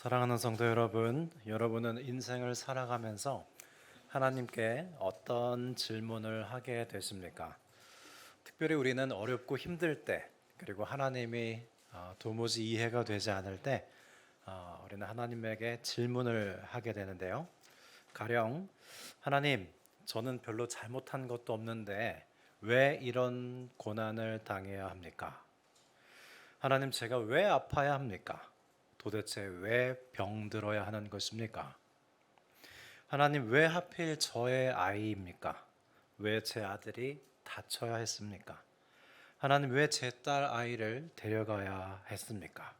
사랑하는 성도 여러분, 여러분은 인생을 살아가면서 하나님께 어떤 질문을 하게 되십니까? 특별히 우리는 어렵고 힘들 때, 그리고 하나님이 도무지 이해가 되지 않을 때, 우리는 하나님에게 질문을 하게 되는데요. 가령, 하나님, 저는 별로 잘못한 것도 없는데 왜 이런 고난을 당해야 합니까? 하나님, 제가 왜 아파야 합니까? 도대체 왜 병들어야 하는 것입니까? 하나님, 왜 하필 저의 아이입니까? 왜 제 아들이 다쳐야 했습니까? 하나님, 왜 제 딸 아이를 데려가야 했습니까?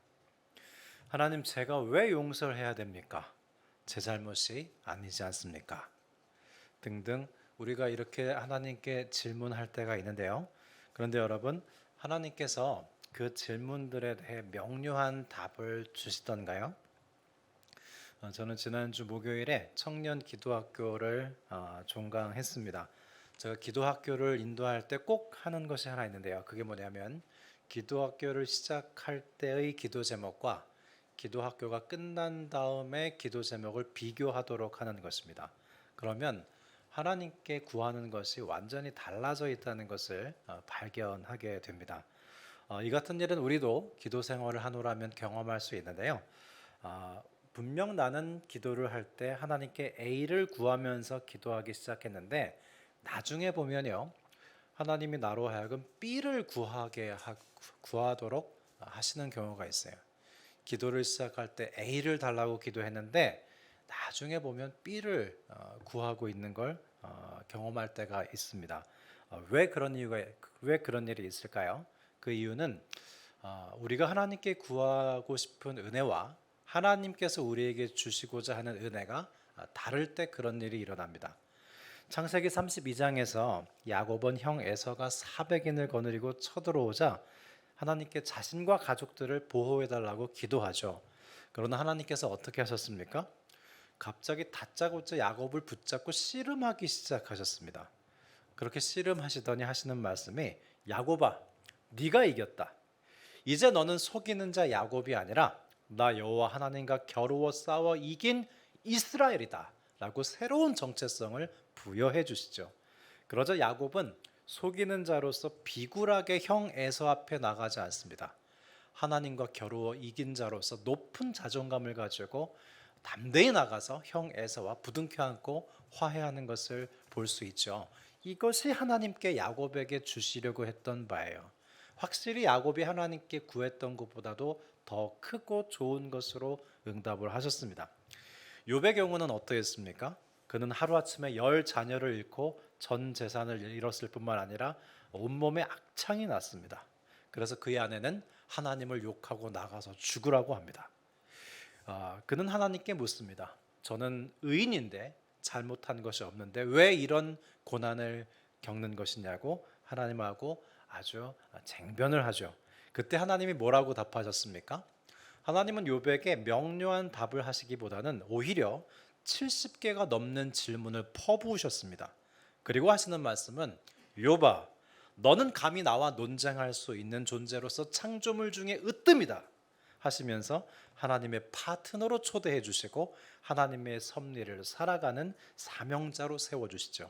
하나님, 제가 왜 용서를 해야 됩니까? 제 잘못이 아니지 않습니까? 등등 우리가 이렇게 하나님께 질문할 때가 있는데요. 그런데 여러분, 하나님께서 그 질문들에 대해 명료한 답을 주시던가요? 저는 지난주 목요일에 청년 기도학교를 종강했습니다. 제가 기도학교를 인도할 때 꼭 하는 것이 하나 있는데요. 그게 뭐냐면 기도학교를 시작할 때의 기도 제목과 기도학교가 끝난 다음에 기도 제목을 비교하도록 하는 것입니다. 그러면 하나님께 구하는 것이 완전히 달라져 있다는 것을 발견하게 됩니다. 이 같은 일은 우리도 기도 생활을 하노라면 경험할 수 있는데요. 분명 나는 기도를 할 때 하나님께 A를 구하면서 기도하기 시작했는데 나중에 보면요, 하나님이 나로 하여금 B를 구하도록 하시는 경우가 있어요. 기도를 시작할 때 A를 달라고 기도했는데 나중에 보면 B를 구하고 있는 걸 경험할 때가 있습니다. 왜 그런 일이 있을까요? 그 이유는 우리가 하나님께 구하고 싶은 은혜와 하나님께서 우리에게 주시고자 하는 은혜가 다를 때 그런 일이 일어납니다. 창세기 32장에서 야곱은 형 에서가 400인을 거느리고 쳐들어오자 하나님께 자신과 가족들을 보호해달라고 기도하죠. 그러나 하나님께서 어떻게 하셨습니까? 갑자기 다짜고짜 야곱을 붙잡고 씨름하기 시작하셨습니다. 그렇게 씨름하시더니 하시는 말씀이, 야곱아, 네가 이겼다. 이제 너는 속이는 자 야곱이 아니라 나 여호와 하나님과 겨루어 싸워 이긴 이스라엘이다 라고 새로운 정체성을 부여해 주시죠. 그러자 야곱은 속이는 자로서 비굴하게 형 에서 앞에 나가지 않습니다. 하나님과 겨루어 이긴 자로서 높은 자존감을 가지고 담대히 나가서 형 에서와 부둥켜 안고 화해하는 것을 볼 수 있죠. 이것이 하나님께 야곱에게 주시려고 했던 바예요. 확실히 야곱이 하나님께 구했던 것보다도 더 크고 좋은 것으로 응답을 하셨습니다. 욥의 경우는 어떠했습니까? 그는 하루아침에 10자녀를 잃고 전 재산을 잃었을 뿐만 아니라 온몸에 악창이 났습니다. 그래서 그의 아내는 하나님을 욕하고 나가서 죽으라고 합니다. 그는 하나님께 묻습니다. 저는 의인인데 잘못한 것이 없는데 왜 이런 고난을 겪는 것이냐고 하나님하고 아주 쟁변을 하죠. 그때 하나님이 뭐라고 답하셨습니까? 하나님은 욥에게 명료한 답을 하시기보다는 오히려 70개가 넘는 질문을 퍼부으셨습니다. 그리고 하시는 말씀은, 욥아, 너는 감히 나와 논쟁할 수 있는 존재로서 창조물 중에 으뜸이다 하시면서 하나님의 파트너로 초대해 주시고 하나님의 섭리를 살아가는 사명자로 세워주시죠.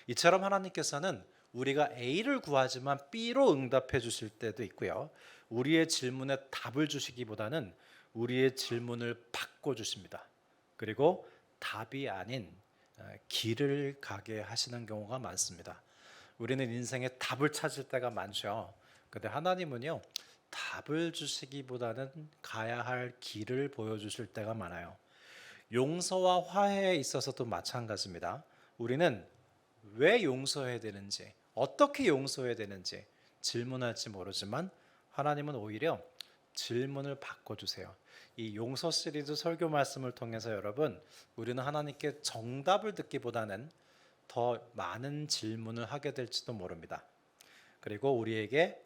이처럼 하나님께서는 우리가 A를 구하지만 B로 응답해 주실 때도 있고요. 우리의 질문에 답을 주시기보다는 우리의 질문을 바꿔 주십니다. 그리고 답이 아닌 길을 가게 하시는 경우가 많습니다. 우리는 인생에 답을 찾을 때가 많죠. 근데 하나님은요, 답을 주시기보다는 가야 할 길을 보여주실 때가 많아요. 용서와 화해에 있어서도 마찬가지입니다. 우리는 왜 용서해야 되는지, 어떻게 용서해야 되는지 질문할지 모르지만 하나님은 오히려 질문을 바꿔주세요. 이 용서 시리즈 설교 말씀을 통해서 여러분, 우리는 하나님께 정답을 듣기보다는 더 많은 질문을 하게 될지도 모릅니다. 그리고 우리에게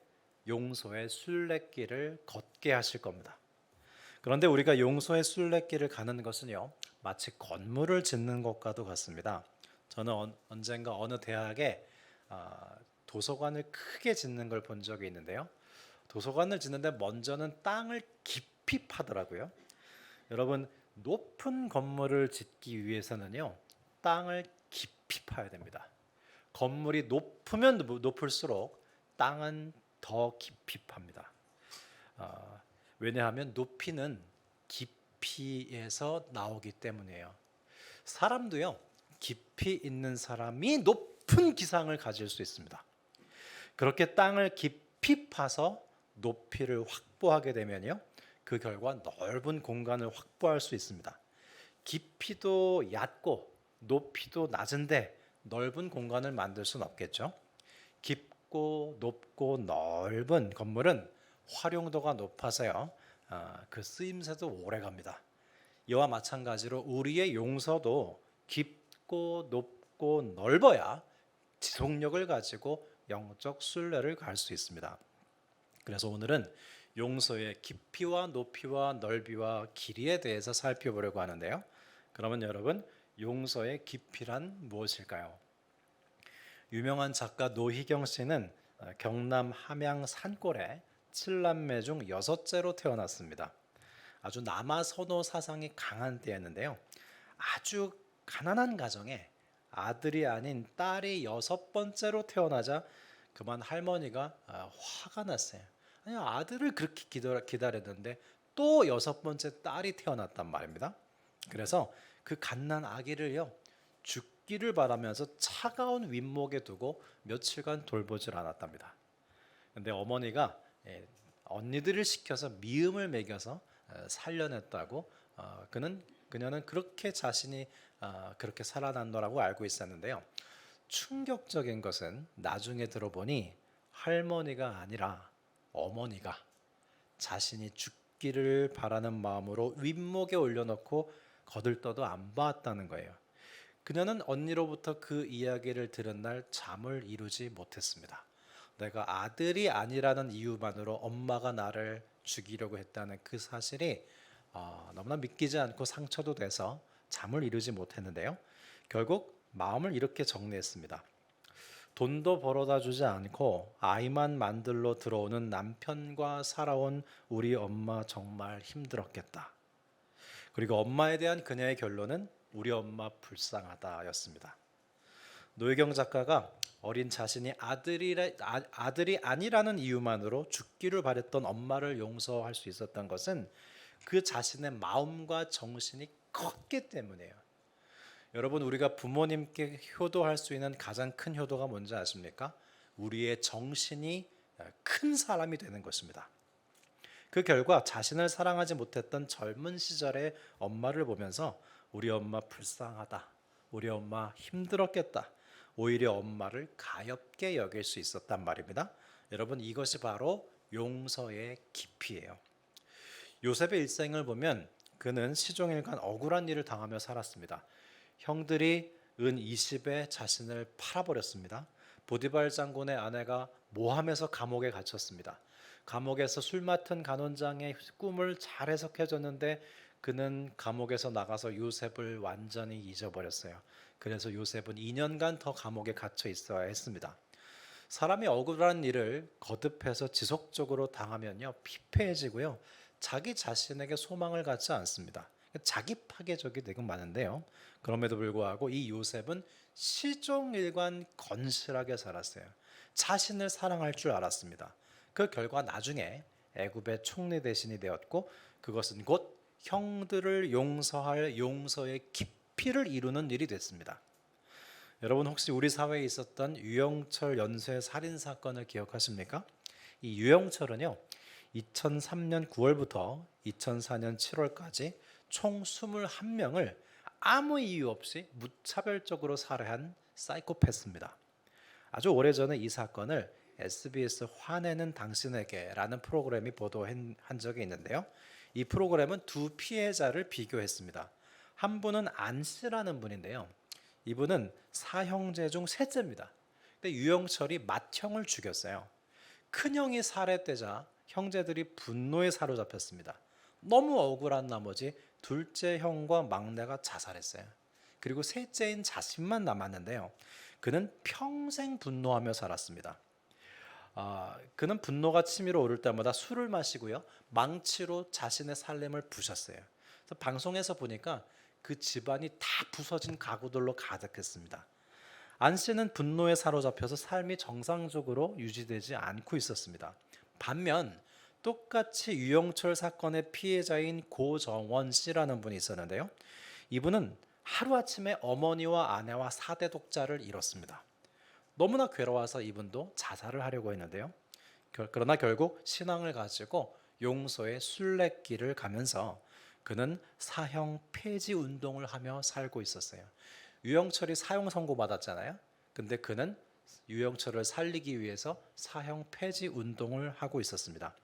용서의 순례길을 걷게 하실 겁니다. 그런데 우리가 용서의 순례길을 가는 것은요, 마치 건물을 짓는 것과도 같습니다. 저는 언젠가 어느 대학에 도서관을 크게 짓는 걸 본 적이 있는데요. 도서관을 짓는데 먼저는 땅을 깊이 파더라고요. 여러분, 높은 건물을 짓기 위해서는요, 땅을 깊이 파야 됩니다. 건물이 높으면 높을수록 땅은 더 깊이 팝니다. 왜냐하면 높이는 깊이에서 나오기 때문이에요. 사람도요, 깊이 있는 사람이 높은 기상을 가질 수 있습니다. 그렇게 땅을 깊이 파서 높이를 확보하게 되면요, 그 결과 넓은 공간을 확보할 수 있습니다. 깊이도 얕고 높이도 낮은데 넓은 공간을 만들 수는 없겠죠. 깊고 높고 넓은 건물은 활용도가 높아서요, 그 쓰임새도 오래 갑니다. 이와 마찬가지로 우리의 용서도 깊고 높고 넓어야 지속력을 가지고 영적 순례를 갈 수 있습니다. 그래서 오늘은 용서의 깊이와 높이와 넓이와 길이에 대해서 살펴보려고 하는데요. 그러면 여러분, 용서의 깊이란 무엇일까요? 유명한 작가 노희경 씨는 경남 함양 산골에 7남매 중 6째로 태어났습니다. 아주 남아선호 사상이 강한 때였는데요. 아주 가난한 가정에 아들이 아닌 딸이 6번째로 태어나자 그만 할머니가 화가 났어요. 아니, 아들을 그렇게 기다렸는데 또 6번째 딸이 태어났단 말입니다. 그래서 그 갓난 아기를요, 죽기를 바라면서 차가운 윗목에 두고 며칠간 돌보질 않았답니다. 근데 어머니가 언니들을 시켜서 미음을 먹여서 살려냈다고, 그녀는 그렇게 자신이 그렇게 살아난다라고 알고 있었는데요. 충격적인 것은 나중에 들어보니 할머니가 아니라 어머니가 자신이 죽기를 바라는 마음으로 윗목에 올려놓고 거들떠도 안 봤다는 거예요. 그녀는 언니로부터 그 이야기를 들은 날 잠을 이루지 못했습니다. 내가 아들이 아니라는 이유만으로 엄마가 나를 죽이려고 했다는 그 사실이 너무나 믿기지 않고 상처도 돼서 잠을 이루지 못했는데요. 결국 마음을 이렇게 정리했습니다. 돈도 벌어다 주지 않고 아이만 만들러 들어오는 남편과 살아온 우리 엄마 정말 힘들었겠다. 그리고 엄마에 대한 그녀의 결론은 우리 엄마 불쌍하다였습니다. 노혜경 작가가 어린 자신이 아들이 아니라는 이유만으로 죽기를 바랬던 엄마를 용서할 수 있었던 것은 그 자신의 마음과 정신이 컸기 때문이에요. 여러분, 우리가 부모님께 효도할 수 있는 가장 큰 효도가 뭔지 아십니까? 우리의 정신이 큰 사람이 되는 것입니다. 그 결과 자신을 사랑하지 못했던 젊은 시절의 엄마를 보면서 우리 엄마 불쌍하다, 우리 엄마 힘들었겠다, 오히려 엄마를 가엾게 여길 수 있었단 말입니다. 여러분, 이것이 바로 용서의 깊이예요. 요셉의 일생을 보면 그는 시종일관 억울한 일을 당하며 살았습니다. 형들이 은 20에 자신을 팔아버렸습니다. 보디발 장군의 아내가 모함해서 감옥에 갇혔습니다. 감옥에서 술 맡은 간원장의 꿈을 잘 해석해 줬는데 그는 감옥에서 나가서 요셉을 완전히 잊어버렸어요. 그래서 요셉은 2년간 더 감옥에 갇혀 있어야 했습니다. 사람이 억울한 일을 거듭해서 지속적으로 당하면요, 피폐해지고요, 자기 자신에게 소망을 갖지 않습니다. 자기 파괴적이 되게 많은데요. 그럼에도 불구하고 이 요셉은 시종일관 건실하게 살았어요. 자신을 사랑할 줄 알았습니다. 그 결과 나중에 애굽의 총리 대신이 되었고, 그것은 곧 형들을 용서할 용서의 깊이를 이루는 일이 됐습니다. 여러분, 혹시 우리 사회에 있었던 유영철 연쇄 살인 사건을 기억하십니까? 이 유영철은요, 2003년 9월부터 2004년 7월까지 총 21명을 아무 이유 없이 무차별적으로 살해한 사이코패스입니다. 아주 오래전에 이 사건을 SBS 화내는 당신에게라는 프로그램이 보도한 적이 있는데요. 이 프로그램은 두 피해자를 비교했습니다. 한 분은 안 씨라는 분인데요. 이분은 사형제 중 셋째입니다. 근데 유영철이 맏형을 죽였어요. 큰형이 살해되자 형제들이 분노에 사로잡혔습니다. 너무 억울한 나머지 둘째 형과 막내가 자살했어요. 그리고 셋째인 자신만 남았는데요. 그는 평생 분노하며 살았습니다. 그는 분노가 치밀어 오를 때마다 술을 마시고요, 망치로 자신의 살림을 부셨어요. 그래서 방송에서 보니까 그 집안이 다 부서진 가구들로 가득했습니다. 안 씨는 분노에 사로잡혀서 삶이 정상적으로 유지되지 않고 있었습니다. 반면 똑같이 유영철 사건의 피해자인 고정원 씨라는 분이 있었는데요. 이분은 하루아침에 어머니와 아내와 4대 독자를 잃었습니다. 너무나 괴로워서 이분도 자살을 하려고 했는데요. 그러나 결국 신앙을 가지고 용서의 순례길을 가면서 그는 사형 폐지 운동을 하며 살고 있었어요. 유영철이 사형 선고 받았잖아요. 근데 그는 유영철을 살리기 위해서 사형 폐지 운동을 하고 있었습니다.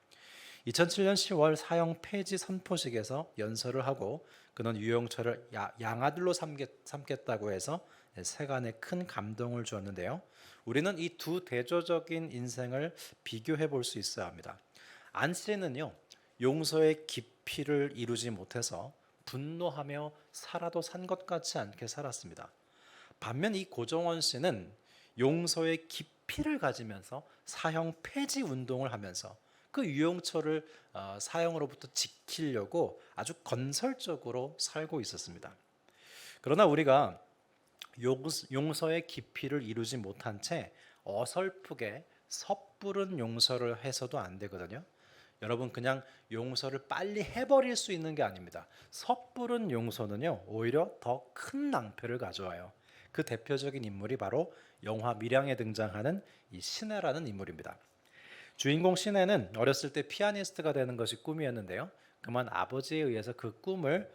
2007년 10월 사형 폐지 선포식에서 연설을 하고 그는 유영철을 양아들로 삼겠다고 해서 세간에 큰 감동을 주었는데요. 우리는 이 두 대조적인 인생을 비교해 볼 수 있어야 합니다. 안 씨는요, 용서의 깊이를 이루지 못해서 분노하며 살아도 산 것 같지 않게 살았습니다. 반면 이 고정원 씨는 용서의 깊이를 가지면서 사형 폐지 운동을 하면서 그 유영철을 사형으로부터 지키려고 아주 건설적으로 살고 있었습니다. 그러나 우리가 용서의 깊이를 이루지 못한 채 어설프게 섣부른 용서를 해서도 안 되거든요. 여러분, 그냥 용서를 빨리 해버릴 수 있는 게 아닙니다. 섣부른 용서는요, 오히려 더 큰 낭패를 가져와요. 그 대표적인 인물이 바로 영화 밀양에 등장하는 이 신혜라는 인물입니다. 주인공 신혜는 어렸을 때 피아니스트가 되는 것이 꿈이었는데요. 그만 아버지에 의해서 그 꿈을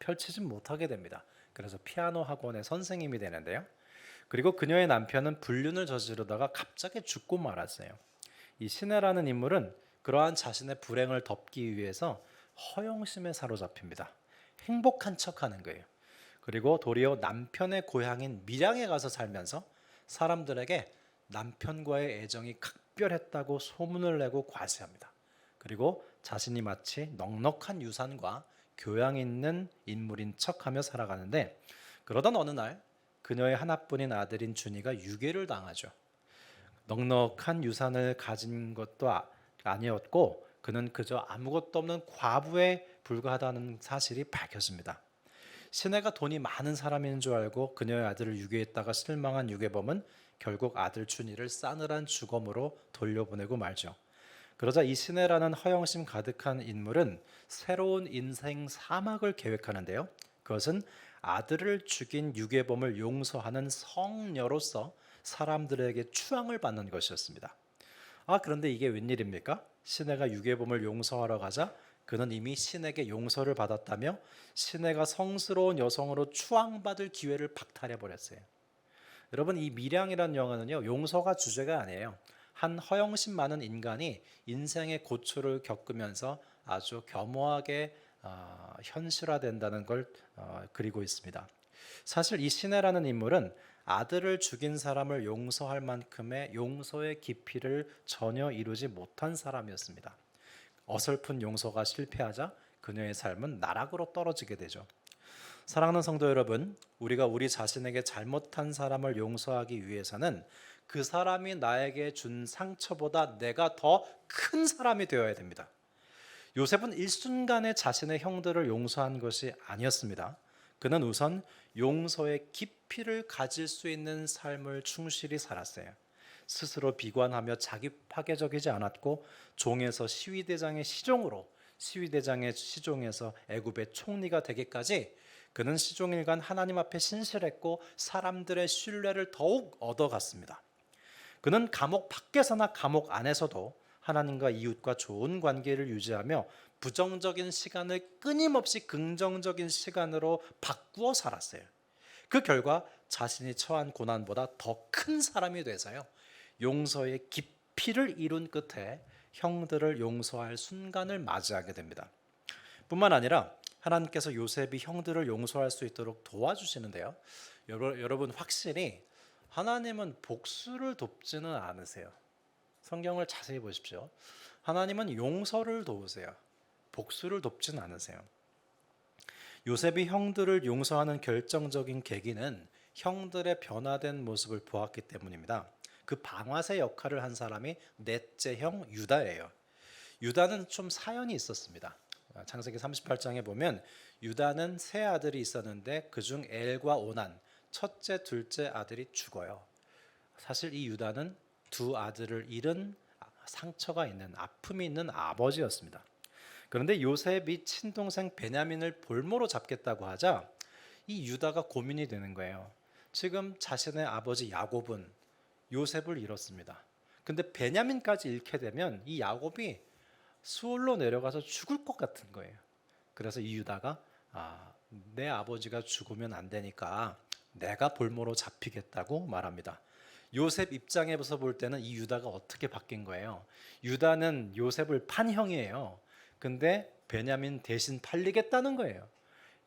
펼치지 못하게 됩니다. 그래서 피아노 학원의 선생님이 되는데요. 그리고 그녀의 남편은 불륜을 저지르다가 갑자기 죽고 말았어요. 이 신혜라는 인물은 그러한 자신의 불행을 덮기 위해서 허영심에 사로잡힙니다. 행복한 척하는 거예요. 그리고 도리어 남편의 고향인 밀양에 가서 살면서 사람들에게 남편과의 애정이 각별했다고 소문을 내고 과시합니다. 그리고 자신이 마치 넉넉한 유산과 교양 있는 인물인 척하며 살아가는데, 그러던 어느 날 그녀의 하나뿐인 아들인 준이가 유괴를 당하죠. 넉넉한 유산을 가진 것도 아니었고 그는 그저 아무것도 없는 과부에 불과하다는 사실이 밝혀집니다. 신혜가 돈이 많은 사람인 줄 알고 그녀의 아들을 유괴했다가 실망한 유괴범은 결국 아들 준이를 싸늘한 주검으로 돌려보내고 말죠. 그러자 이 신혜라는 허영심 가득한 인물은 새로운 인생 사막을 계획하는데요. 그것은 아들을 죽인 유괴범을 용서하는 성녀로서 사람들에게 추앙을 받는 것이었습니다. 그런데 이게 웬일입니까? 신혜가 유괴범을 용서하러 가자 그는 이미 신에게 용서를 받았다며 신혜가 성스러운 여성으로 추앙받을 기회를 박탈해 버렸어요. 여러분, 이 밀양이라는 영화는요, 용서가 주제가 아니에요. 한 허영심 많은 인간이 인생의 고초를 겪으면서 아주 겸허하게 현실화된다는 걸 그리고 있습니다. 사실 이 신혜라는 인물은 아들을 죽인 사람을 용서할 만큼의 용서의 깊이를 전혀 이루지 못한 사람이었습니다. 어설픈 용서가 실패하자 그녀의 삶은 나락으로 떨어지게 되죠. 사랑하는 성도 여러분, 우리가 우리 자신에게 잘못한 사람을 용서하기 위해서는 그 사람이 나에게 준 상처보다 내가 더 큰 사람이 되어야 됩니다. 요셉은 일순간에 자신의 형들을 용서한 것이 아니었습니다. 그는 우선 용서의 깊이를 가질 수 있는 삶을 충실히 살았어요. 스스로 비관하며 자기 파괴적이지 않았고 종에서 시위대장의 시종으로, 시위대장의 시종에서 애굽의 총리가 되기까지 그는 시종일관 하나님 앞에 신실했고 사람들의 신뢰를 더욱 얻어갔습니다. 그는 감옥 밖에서나 감옥 안에서도 하나님과 이웃과 좋은 관계를 유지하며 부정적인 시간을 끊임없이 긍정적인 시간으로 바꾸어 살았어요. 그 결과 자신이 처한 고난보다 더 큰 사람이 돼서요, 용서의 깊이를 이룬 끝에 형들을 용서할 순간을 맞이하게 됩니다. 뿐만 아니라 하나님께서 요셉이 형들을 용서할 수 있도록 도와주시는데요. 여러분, 확실히 하나님은 복수를 돕지는 않으세요. 성경을 자세히 보십시오. 하나님은 용서를 도우세요. 복수를 돕진 않으세요. 요셉이 형들을 용서하는 결정적인 계기는 형들의 변화된 모습을 보았기 때문입니다. 그 방아쇠 역할을 한 사람이 넷째 형 유다예요. 유다는 좀 사연이 있었습니다. 창세기 38장에 보면 유다는 세 아들이 있었는데 그중 엘과 오난 첫째, 둘째 아들이 죽어요. 사실 이 유다는 두 아들을 잃은 상처가 있는 아픔이 있는 아버지였습니다. 그런데 요셉이 친동생 베냐민을 볼모로 잡겠다고 하자 이 유다가 고민이 되는 거예요. 지금 자신의 아버지 야곱은 요셉을 잃었습니다. 근데 베냐민까지 잃게 되면 이 야곱이 수월로 내려가서 죽을 것 같은 거예요. 그래서 이 유다가 내 아버지가 죽으면 안 되니까 내가 볼모로 잡히겠다고 말합니다. 요셉 입장에서 볼 때는 이 유다가 어떻게 바뀐 거예요? 유다는 요셉을 판 형이에요. 근데 베냐민 대신 팔리겠다는 거예요.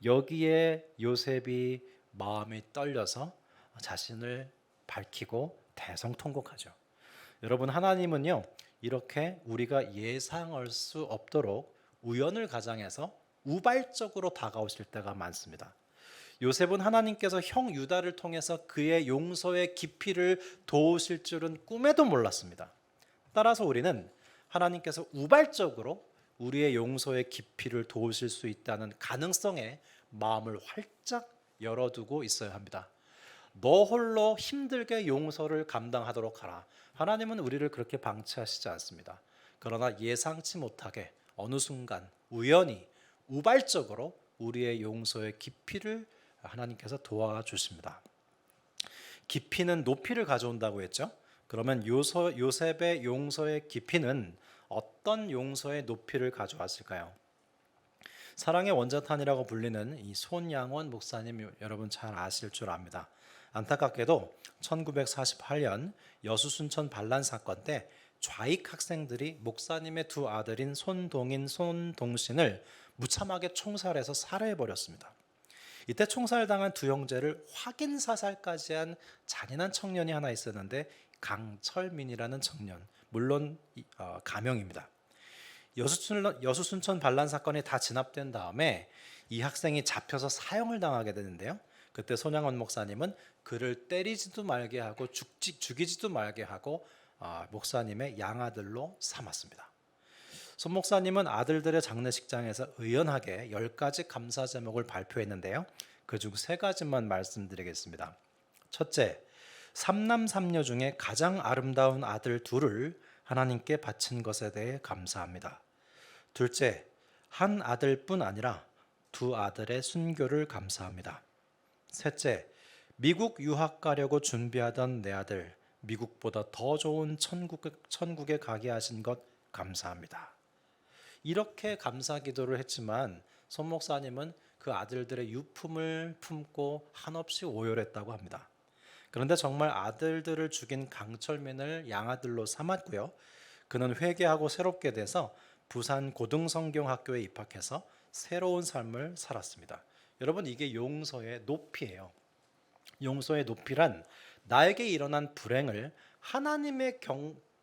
여기에 요셉이 마음이 떨려서 자신을 밝히고 대성통곡하죠. 여러분, 하나님은요 이렇게 우리가 예상할 수 없도록 우연을 가장해서 우발적으로 다가오실 때가 많습니다. 요셉은 하나님께서 형 유다를 통해서 그의 용서의 깊이를 도우실 줄은 꿈에도 몰랐습니다. 따라서 우리는 하나님께서 우발적으로 우리의 용서의 깊이를 도우실 수 있다는 가능성에 마음을 활짝 열어두고 있어야 합니다. 너 홀로 힘들게 용서를 감당하도록 하라. 하나님은 우리를 그렇게 방치하시지 않습니다. 그러나 예상치 못하게 어느 순간 우연히 우발적으로 우리의 용서의 깊이를 하나님께서 도와주십니다. 깊이는 높이를 가져온다고 했죠. 그러면 요셉의 용서의 깊이는 어떤 용서의 높이를 가져왔을까요? 사랑의 원자탄이라고 불리는 이 손양원 목사님 여러분 잘 아실 줄 압니다. 안타깝게도 1948년 여수순천 반란 사건 때 좌익 학생들이 목사님의 두 아들인 손동인, 손동신을 무참하게 총살해서 살해해버렸습니다. 이때 총살당한 두 형제를 확인 사살까지 한 잔인한 청년이 하나 있었는데 강철민이라는 청년, 물론 가명입니다. 여수순천 반란 사건이 다 진압된 다음에 이 학생이 잡혀서 사형을 당하게 되는데요. 그때 손양원 목사님은 그를 때리지도 말게 하고 죽이지도 말게 하고 목사님의 양아들로 삼았습니다. 손 목사님은 아들들의 장례식장에서 의연하게 10가지 감사 제목을 발표했는데요. 그중 3가지만 말씀드리겠습니다. 첫째, 3남 3녀 중에 가장 아름다운 아들 둘을 하나님께 바친 것에 대해 감사합니다. 둘째, 한 아들뿐 아니라 두 아들의 순교를 감사합니다. 셋째, 미국 유학 가려고 준비하던 내 아들, 미국보다 더 좋은 천국에 가게 하신 것 감사합니다. 이렇게 감사 기도를 했지만 손 목사님은 그 아들들의 유품을 품고 한없이 오열했다고 합니다. 그런데 정말 아들들을 죽인 강철민을 양아들로 삼았고요. 그는 회개하고 새롭게 돼서 부산 고등성경학교에 입학해서 새로운 삶을 살았습니다. 여러분, 이게 용서의 높이예요. 용서의 높이란 나에게 일어난 불행을 하나님의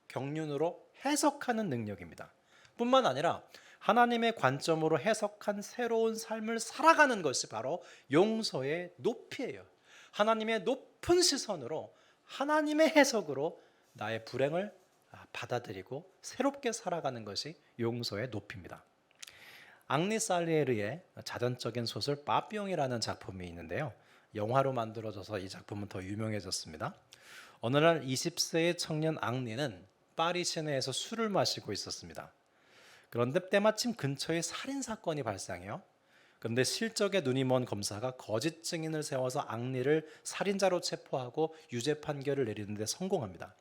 경륜으로 해석하는 능력입니다. 뿐만 아니라 하나님의 관점으로 해석한 새로운 삶을 살아가는 것이 바로 용서의 높이예요. 하나님의 높은 시선으로 하나님의 해석으로 나의 불행을 받아들이고 새롭게 살아가는 것이 용서의 높이입니다. 앙리 살리에르의 자전적인 소설 빠삐용이라는 작품이 있는데요. 영화로 만들어져서 이 작품은 더 유명해졌습니다. 어느 날 20세의 청년 앙리는 파리 시내에서 술을 마시고 있었습니다. 그런데 때마침 근처에 살인사건이 발생해요. 그런데 실적에 눈이 먼 검사가 거짓 증인을 세워서 앙리를 살인자로 체포하고 유죄 판결을 내리는 데 성공합니다.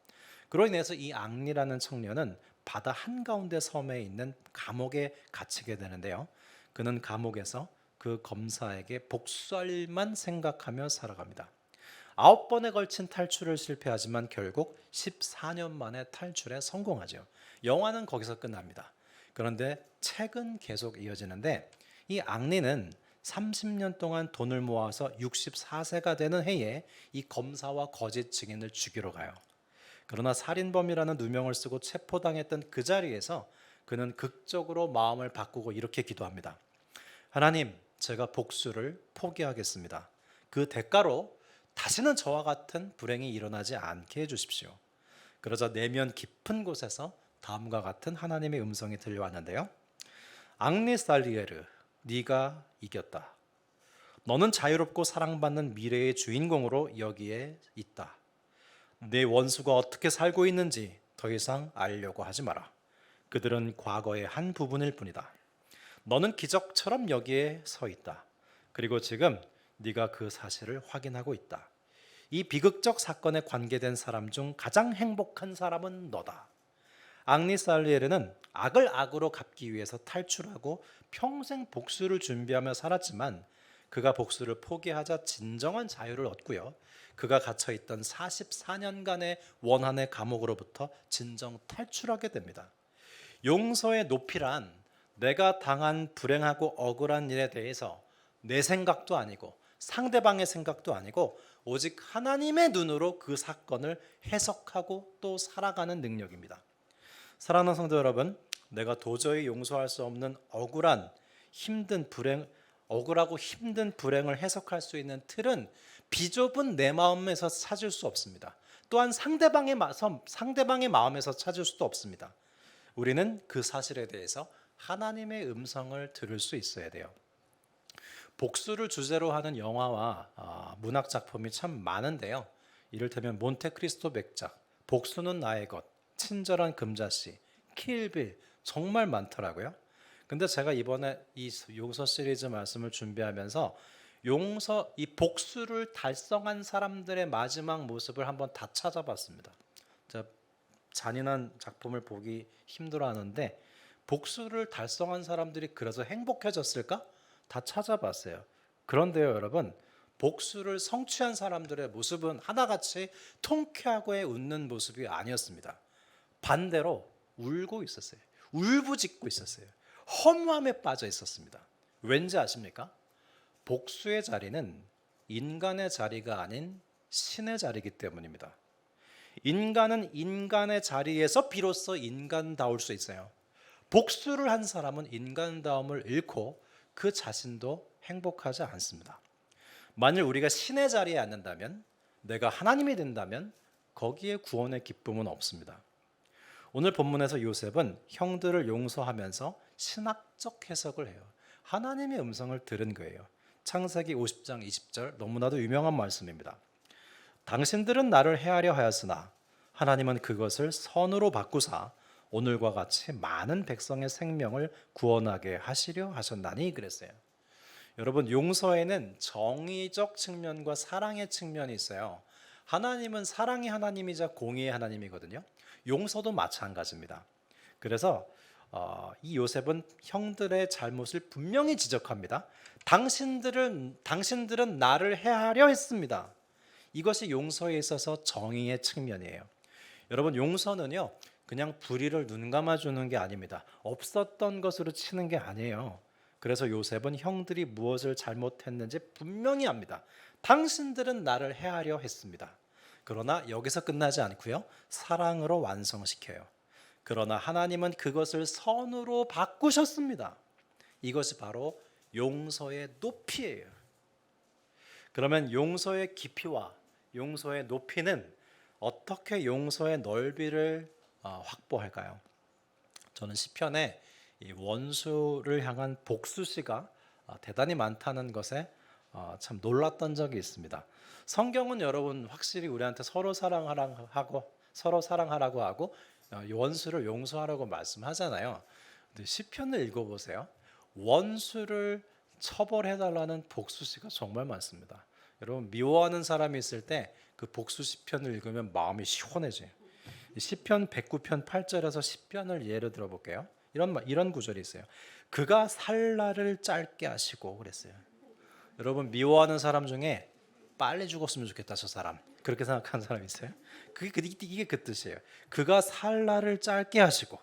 그로 인해서 이 앙리라는 청년은 바다 한가운데 섬에 있는 감옥에 갇히게 되는데요. 그는 감옥에서 그 검사에게 복수할 일만 생각하며 살아갑니다. 9번에 걸친 탈출을 실패하지만 결국 14년 만에 탈출에 성공하죠. 영화는 거기서 끝납니다. 그런데 책은 계속 이어지는데 이 앙리는 30년 동안 돈을 모아서 64세가 되는 해에 이 검사와 거짓 증인을 죽이러 가요. 그러나 살인범이라는 누명을 쓰고 체포당했던 그 자리에서 그는 극적으로 마음을 바꾸고 이렇게 기도합니다. 하나님, 제가 복수를 포기하겠습니다. 그 대가로 다시는 저와 같은 불행이 일어나지 않게 해주십시오. 그러자 내면 깊은 곳에서 다음과 같은 하나님의 음성이 들려왔는데요. 앙니살리에르, 네가 이겼다. 너는 자유롭고 사랑받는 미래의 주인공으로 여기에 있다. 내 원수가 어떻게 살고 있는지 더 이상 알려고 하지 마라. 그들은 과거의 한 부분일 뿐이다. 너는 기적처럼 여기에 서 있다. 그리고 지금 네가 그 사실을 확인하고 있다. 이 비극적 사건에 관계된 사람 중 가장 행복한 사람은 너다. 앙니살리에르는 악을 악으로 갚기 위해서 탈출하고 평생 복수를 준비하며 살았지만 그가 복수를 포기하자 진정한 자유를 얻고요. 그가 갇혀있던 44년간의 원한의 감옥으로부터 진정 탈출하게 됩니다. 용서의 높이란 내가 당한 불행하고 억울한 일에 대해서 내 생각도 아니고 상대방의 생각도 아니고 오직 하나님의 눈으로 그 사건을 해석하고 또 살아가는 능력입니다. 사랑하는 성도 여러분, 내가 도저히 용서할 수 없는 억울하고 힘든 불행을 해석할 수 있는 틀은 비좁은 내 마음에서 찾을 수 없습니다. 또한 상대방의 마음에서 찾을 수도 없습니다. 우리는 그 사실에 대해서 하나님의 음성을 들을 수 있어야 돼요. 복수를 주제로 하는 영화와 문학 작품이 참 많은데요. 이를테면 몬테크리스토 맥작, 복수는 나의 것, 친절한 금자씨, 킬빌, 정말 많더라고요. 근데 제가 이번에 이 용서 시리즈 말씀을 준비하면서 이 복수를 달성한 사람들의 마지막 모습을 한번 다 찾아봤습니다. 제가 잔인한 작품을 보기 힘들어하는데 복수를 달성한 사람들이 그래서 행복해졌을까? 다 찾아봤어요. 그런데요, 여러분, 복수를 성취한 사람들의 모습은 하나같이 통쾌하고 웃는 모습이 아니었습니다. 반대로 울고 있었어요. 울부짖고 있었어요. 허무함에 빠져 있었습니다. 왠지 아십니까? 복수의 자리는 인간의 자리가 아닌 신의 자리이기 때문입니다. 인간은 인간의 자리에서 비로소 인간다울 수 있어요. 복수를 한 사람은 인간다움을 잃고 그 자신도 행복하지 않습니다. 만일 우리가 신의 자리에 앉는다면, 내가 하나님이 된다면 거기에 구원의 기쁨은 없습니다. 오늘 본문에서 요셉은 형들을 용서하면서 신학적 해석을 해요. 하나님의 음성을 들은 거예요. 창세기 50장 20절, 너무나도 유명한 말씀입니다. 당신들은 나를 해하려 하였으나 하나님은 그것을 선으로 바꾸사 오늘과 같이 많은 백성의 생명을 구원하게 하시려 하셨나니 그랬어요. 여러분, 용서에는 정의적 측면과 사랑의 측면이 있어요. 하나님은 사랑의 하나님이자 공의의 하나님이거든요. 용서도 마찬가지입니다. 그래서 이 요셉은 형들의 잘못을 분명히 지적합니다. 당신들은 나를 해하려 했습니다. 이것이 용서에 있어서 정의의 측면이에요. 여러분, 용서는요, 그냥 불의를 눈 감아주는 게 아닙니다. 없었던 것으로 치는 게 아니에요. 그래서 요셉은 형들이 무엇을 잘못했는지 분명히 압니다. 당신들은 나를 해하려 했습니다. 그러나 여기서 끝나지 않고요, 사랑으로 완성시켜요. 그러나 하나님은 그것을 선으로 바꾸셨습니다. 이것이 바로 용서의 높이예요. 그러면 용서의 깊이와 용서의 높이는 어떻게 용서의 넓이를 확보할까요? 저는 시편에 이 원수를 향한 복수시가 대단히 많다는 것에 참 놀랐던 적이 있습니다. 성경은 여러분 확실히 우리한테 서로 사랑하라고 하고 원수를 용서하라고 말씀하잖아요. 근데 시편을 읽어보세요. 원수를 처벌해달라는 복수시가 정말 많습니다. 여러분, 미워하는 사람이 있을 때 그 복수 시편을 읽으면 마음이 시원해져요. 시편 109편 8절에서 10편을 예를 들어볼게요. 이런 구절이 있어요. 그가 살 날을 짧게 하시고 그랬어요. 여러분, 미워하는 사람 중에 빨리 죽었으면 좋겠다, 저 사람. 그렇게 생각하는 사람 있어요? 이게 그 뜻이에요. 그가 살 날을 짧게 하시고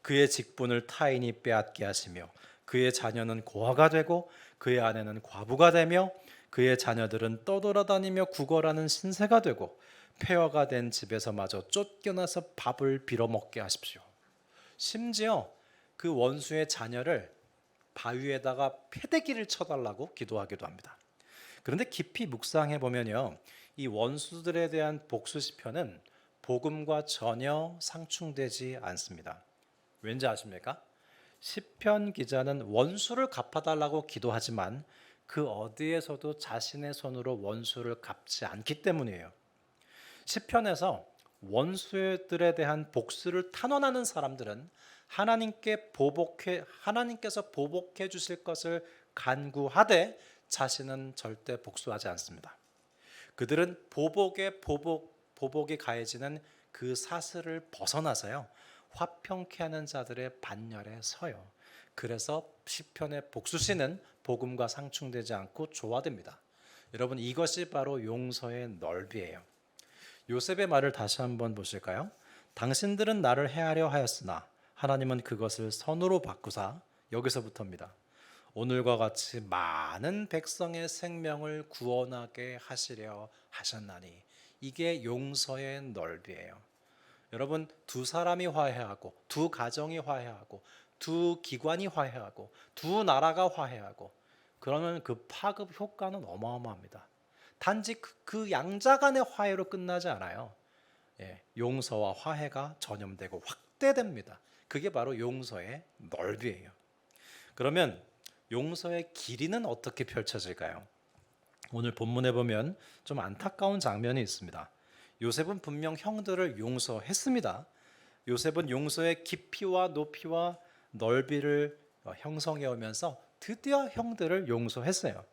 그의 직분을 타인이 빼앗게 하시며 그의 자녀는 고아가 되고 그의 아내는 과부가 되며 그의 자녀들은 떠돌아다니며 구걸하는 신세가 되고 폐허가 된 집에서마저 쫓겨나서 밥을 빌어먹게 하십시오. 심지어 그 원수의 자녀를 바위에다가 패대기를 쳐달라고 기도하기도 합니다. 그런데 깊이 묵상해 보면요, 이 원수들에 대한 복수 시편은 복음과 전혀 상충되지 않습니다. 왠지 아십니까? 시편 기자는 원수를 갚아달라고 기도하지만 그 어디에서도 자신의 손으로 원수를 갚지 않기 때문이에요. 시편에서 원수들에 대한 복수를 탄원하는 사람들은 하나님께서 보복해 주실 것을 간구하되 자신은 절대 복수하지 않습니다. 그들은 보복이 가해지는 그 사슬을 벗어나서요, 화평케 하는 자들의 반열에 서요. 그래서 시편의 복수시는 복음과 상충되지 않고 조화됩니다. 여러분, 이것이 바로 용서의 넓이에요. 요셉의 말을 다시 한번 보실까요? 당신들은 나를 해하려 하였으나 하나님은 그것을 선으로 바꾸사, 여기서부터입니다. 오늘과 같이 많은 백성의 생명을 구원하게 하시려 하셨나니. 이게 용서의 넓이에요. 여러분, 두 사람이 화해하고, 두 가정이 화해하고, 두 기관이 화해하고, 두 나라가 화해하고, 그러면 그 파급 효과는 어마어마합니다. 단지 그 양자 간의 화해로 끝나지 않아요. 용서와 화해가 전염되고 확대됩니다. 그게 바로 용서의 넓이에요. 그러면 용서의 길이는 어떻게 펼쳐질까요? 오늘 본문에 보면 좀 안타까운 장면이 있습니다. 요셉은 분명 형들을 용서했습니다. 요셉은 용서의 깊이와 높이와 넓이를 형성해 오면서 드디어 형들을 용서했어요.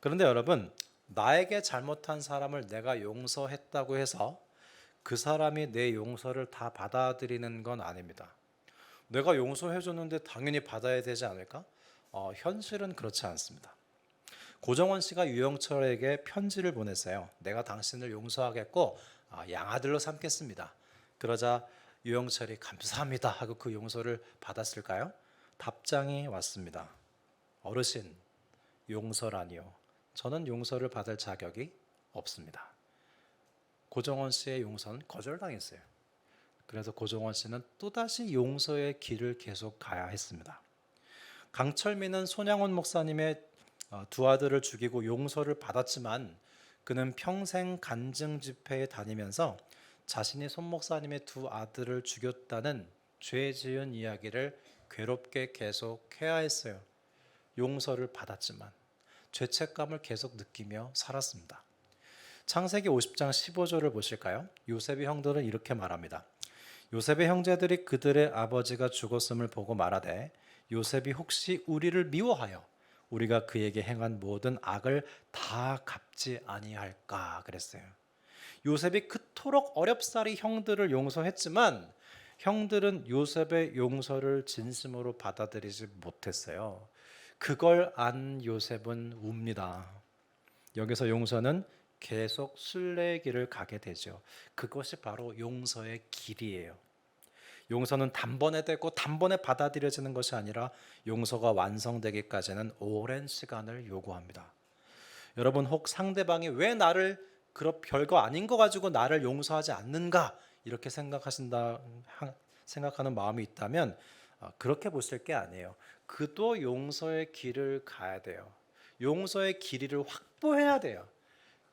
그런데 여러분, 나에게 잘못한 사람을 내가 용서했다고 해서 그 사람이 내 용서를 다 받아들이는 건 아닙니다. 내가 용서해 줬는데 당연히 받아야 되지 않을까? 현실은 그렇지 않습니다. 고정원 씨가 유영철에게 편지를 보냈어요. 내가 당신을 용서하겠고 양아들로 삼겠습니다. 그러자 유영철이 감사합니다 하고 그 용서를 받았을까요? 답장이 왔습니다. 어르신, 용서라니요. 저는 용서를 받을 자격이 없습니다. 고정원 씨의 용서는 거절당했어요. 그래서 고정원 씨는 또다시 용서의 길을 계속 가야 했습니다. 강철민은 손양원 목사님의 두 아들을 죽이고 용서를 받았지만 그는 평생 간증 집회에 다니면서 자신이 손 목사님의 두 아들을 죽였다는 죄 지은 이야기를 괴롭게 계속 해야 했어요. 용서를 받았지만 죄책감을 계속 느끼며 살았습니다. 창세기 50장 15절을 보실까요? 요셉의 형들은 이렇게 말합니다. 요셉의 형제들이 그들의 아버지가 죽었음을 보고 말하되 요셉이 혹시 우리를 미워하여 우리가 그에게 행한 모든 악을 다 갚지 아니할까 그랬어요. 요셉이 그토록 어렵사리 형들을 용서했지만 형들은 요셉의 용서를 진심으로 받아들이지 못했어요. 그걸 안 요셉은 웁니다. 여기서 용서는 계속 순례의 길을 가게 되죠. 그것이 바로 용서의 길이에요. 용서는 단번에 되고 단번에 받아들여지는 것이 아니라 용서가 완성되기까지는 오랜 시간을 요구합니다. 여러분, 혹 상대방이 왜 나를 그런 별거 아닌 거 가지고 나를 용서하지 않는가 이렇게 생각하는 마음이 있다면 그렇게 보실 게 아니에요. 그도 용서의 길을 가야 돼요. 용서의 길이를 확보해야 돼요.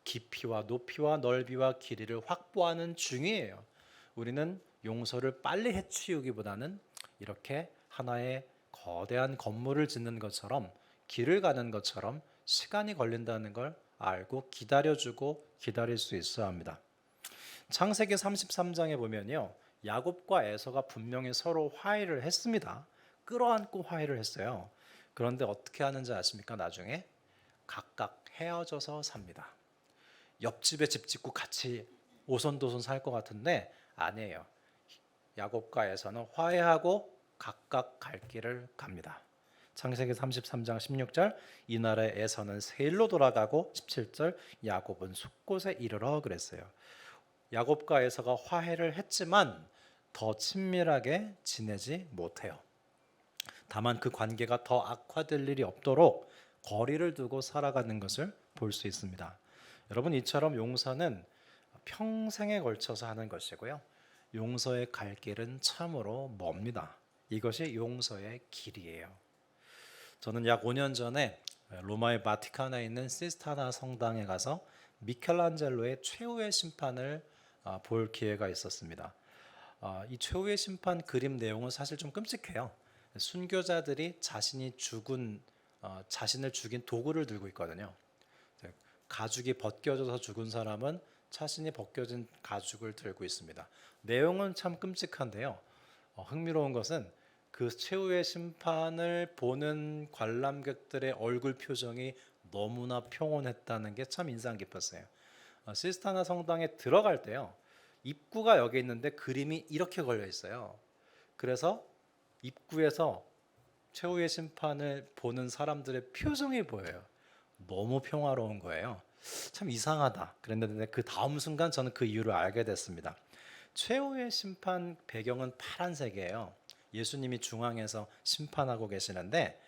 깊이와 높이와 넓이와 길이를 확보하는 중이에요. 우리는 용서를 빨리 해치우기보다는 이렇게 하나의 거대한 건물을 짓는 것처럼 길을 가는 것처럼 시간이 걸린다는 걸 알고 기다려주고 기다릴 수 있어야 합니다. 창세기 33장에 보면요, 야곱과 에서가 분명히 서로 화해를 했습니다. 끌어안고 화해를 했어요. 그런데 어떻게 하는지 아십니까? 나중에 각각 헤어져서 삽니다. 옆집에 집 짓고 같이 오손도손 살 것 같은데 아니에요. 야곱과 에서는 화해하고 각각 갈 길을 갑니다. 창세기 33장 16절 이날에 에서는 세일로 돌아가고 17절 야곱은 숫곳에 이르러 그랬어요. 야곱과 에서가 화해를 했지만 더 친밀하게 지내지 못해요. 다만 그 관계가 더 악화될 일이 없도록 거리를 두고 살아가는 것을 볼 수 있습니다. 여러분, 이처럼 용서는 평생에 걸쳐서 하는 것이고요. 용서의 갈 길은 참으로 멉니다. 이것이 용서의 길이에요. 저는 약 5년 전에 로마의 바티칸에 있는 시스타나 성당에 가서 미켈란젤로의 최후의 심판을 볼 기회가 있었습니다. 이 최후의 심판 그림 내용은 사실 좀 끔찍해요. 순교자들이 자신을 죽인 도구를 들고 있거든요. 가죽이 벗겨져서 죽은 사람은 자신이 벗겨진 가죽을 들고 있습니다. 내용은 참 끔찍한데요. 흥미로운 것은 그 최후의 심판을 보는 관람객들의 얼굴 표정이 너무나 평온했다는 게 참 인상 깊었어요. 시스타나 성당에 들어갈 때요, 입구가 여기 있는데 그림이 이렇게 걸려 있어요. 그래서 입구에서 최후의 심판을 보는 사람들의 표정이 보여요. 너무 평화로운 거예요. 참 이상하다 그랬는데 그 다음 순간 저는 그 이유를 알게 됐습니다. 최후의 심판 배경은 파란색이에요. 예수님이 중앙에서 심판하고 계시는데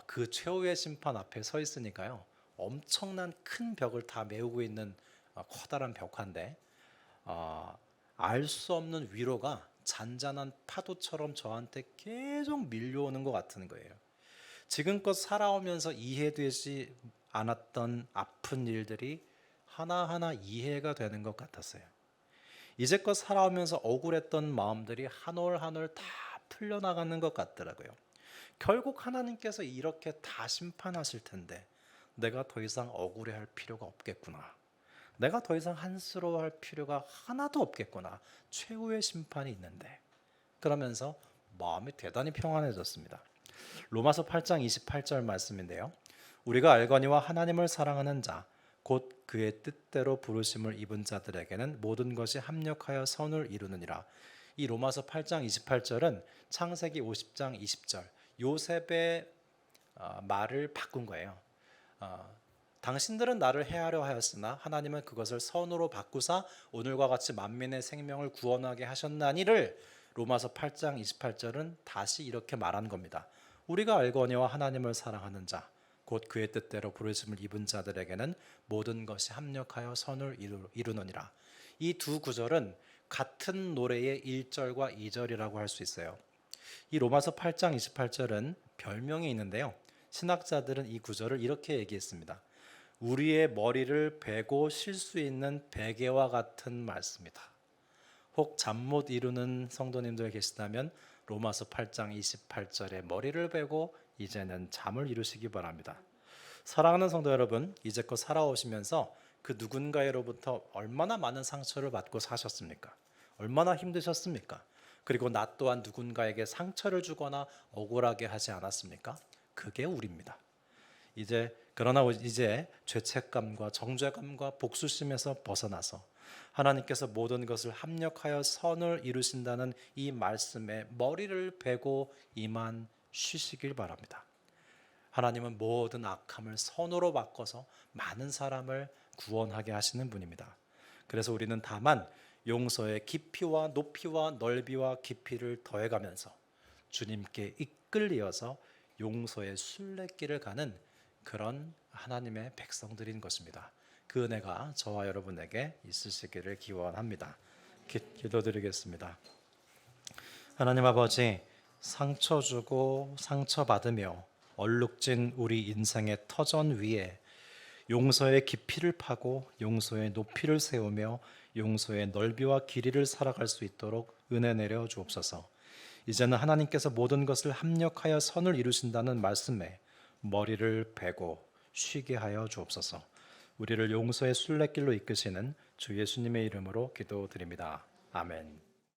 그 최후의 심판 앞에 서 있으니까요, 엄청난 큰 벽을 다 메우고 있는 커다란 벽화인데 알 수 없는 위로가 잔잔한 파도처럼 저한테 계속 밀려오는 것 같은 거예요. 지금껏 살아오면서 이해되지 않았던 아픈 일들이 하나하나 이해가 되는 것 같았어요. 이제껏 살아오면서 억울했던 마음들이 한 올 한 올 다 풀려나가는 것 같더라고요. 결국 하나님께서 이렇게 다 심판하실 텐데 내가 더 이상 억울해할 필요가 없겠구나. 내가 더 이상 한스러워할 필요가 하나도 없겠구나. 최후의 심판이 있는데. 그러면서 마음이 대단히 평안해졌습니다. 로마서 8장 28절 말씀인데요. 우리가 알거니와 하나님을 사랑하는 자, 곧 그의 뜻대로 부르심을 입은 자들에게는 모든 것이 합력하여 선을 이루느니라. 이 로마서 8장 28절은 창세기 50장 20절 요셉의 말을 바꾼 거예요. 당신들은 나를 해하려 하였으나 하나님은 그것을 선으로 바꾸사 오늘과 같이 만민의 생명을 구원하게 하셨나니를 로마서 8장 28절은 다시 이렇게 말한 겁니다. 우리가 알거니와 하나님을 사랑하는 자, 곧 그의 뜻대로 부르심을 입은 자들에게는 모든 것이 합력하여 선을 이루느니라. 이 두 구절은 같은 노래의 1절과 2절이라고 할 수 있어요. 이 로마서 8장 28절은 별명이 있는데요, 신학자들은 이 구절을 이렇게 얘기했습니다. 우리의 머리를 베고 쉴 수 있는 베개와 같은 말씀이다. 혹 잠 못 이루는 성도님들 계시다면 로마서 8장 28절에 머리를 베고 이제는 잠을 이루시기 바랍니다. 사랑하는 성도 여러분, 이제껏 살아오시면서 그 누군가로부터 얼마나 많은 상처를 받고 사셨습니까? 얼마나 힘드셨습니까? 그리고 나 또한 누군가에게 상처를 주거나 억울하게 하지 않았습니까? 그게 우리입니다. 그러나 이제 죄책감과 정죄감과 복수심에서 벗어나서 하나님께서 모든 것을 합력하여 선을 이루신다는 이 말씀에 머리를 베고 이만 쉬시길 바랍니다. 하나님은 모든 악함을 선으로 바꿔서 많은 사람을 구원하게 하시는 분입니다. 그래서 우리는 다만 용서의 깊이와 높이와 넓이와 깊이를 더해가면서 주님께 이끌리어서 용서의 순례길을 가는 그런 하나님의 백성들인 것입니다. 그 은혜가 저와 여러분에게 있으시기를 기원합니다. 기도드리겠습니다. 하나님 아버지, 상처 주고 상처받으며 얼룩진 우리 인생의 터전 위에 용서의 깊이를 파고 용서의 높이를 세우며 용서의 넓이와 길이를 살아갈 수 있도록 은혜 내려 주옵소서. 이제는 하나님께서 모든 것을 합력하여 선을 이루신다는 말씀에 머리를 베고 쉬게 하여 주옵소서. 우리를 용서의 순례길로 이끄시는 주 예수님의 이름으로 기도드립니다. 아멘.